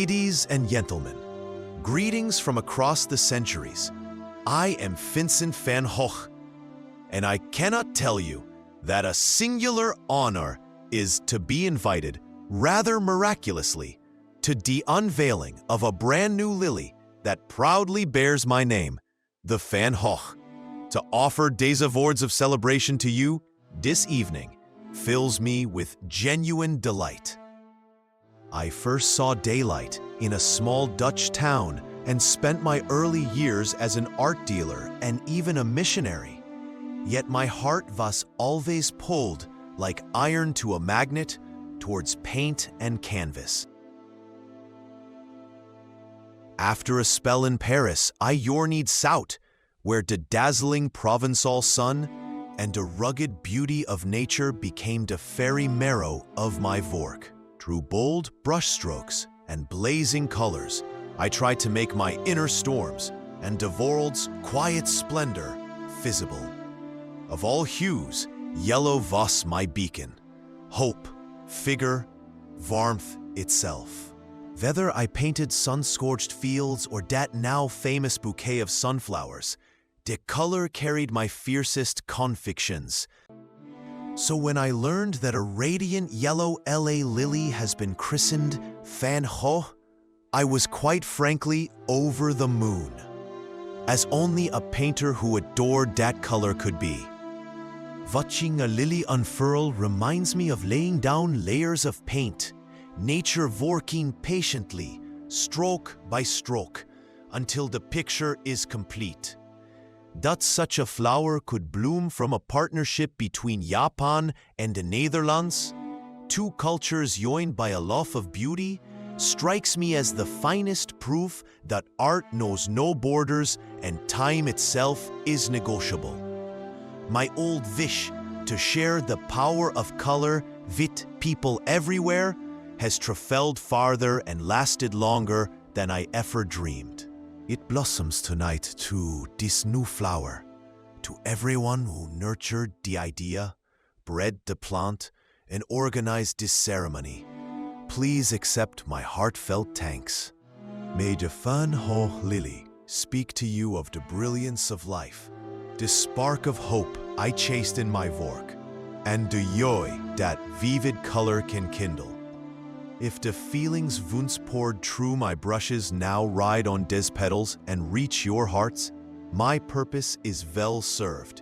Ladies and gentlemen, greetings from across the centuries. I am Vincent van Gogh, and I cannot tell you that a singular honor is to be invited, rather miraculously, to the unveiling of a brand new lily that proudly bears my name, the Van Gogh. To offer days of words of celebration to you this evening fills me with genuine delight. I first saw daylight in a small Dutch town and spent my early years as an art dealer and even a missionary. Yet my heart was always pulled, like iron to a magnet, towards paint and canvas. After a spell in Paris, I journeyed south, where the dazzling Provençal sun and the rugged beauty of nature became the very marrow of my work. Through bold brushstrokes and blazing colors, I tried to make my inner storms and the world's quiet splendor visible. Of all hues, yellow was my beacon, hope, vigor, warmth itself. Whether I painted sun-scorched fields or that now famous bouquet of sunflowers, the color carried my fiercest convictions. So when I learned that a radiant yellow LA lily has been christened Van Gogh, I was quite frankly over the moon, as only a painter who adored that color could be. Watching a lily unfurl reminds me of laying down layers of paint, nature working patiently, stroke by stroke, until the picture is complete. That such a flower could bloom from a partnership between Japan and the Netherlands, two cultures joined by a love of beauty, strikes me as the finest proof that art knows no borders and time itself is negotiable. My old wish to share the power of color with people everywhere has traveled farther and lasted longer than I ever dreamed. It blossoms tonight to this new flower, to everyone who nurtured the idea, bred the plant, and organized this ceremony. Please accept my heartfelt thanks. May the Van Gogh lily speak to you of the brilliance of life, the spark of hope I chased in my work, and the joy that vivid color can kindle. If the feelings once poured through my brushes now ride on des petals and reach your hearts, my purpose is well served.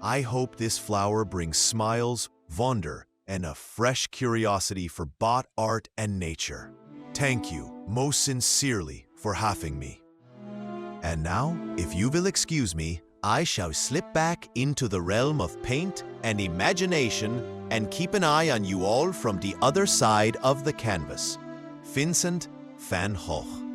I hope this flower brings smiles, wonder, and a fresh curiosity for both art and nature. Thank you most sincerely for having me. And now, if you will excuse me, I shall slip back into the realm of paint and imagination and keep an eye on you all from the other side of the canvas. Vincent van Gogh.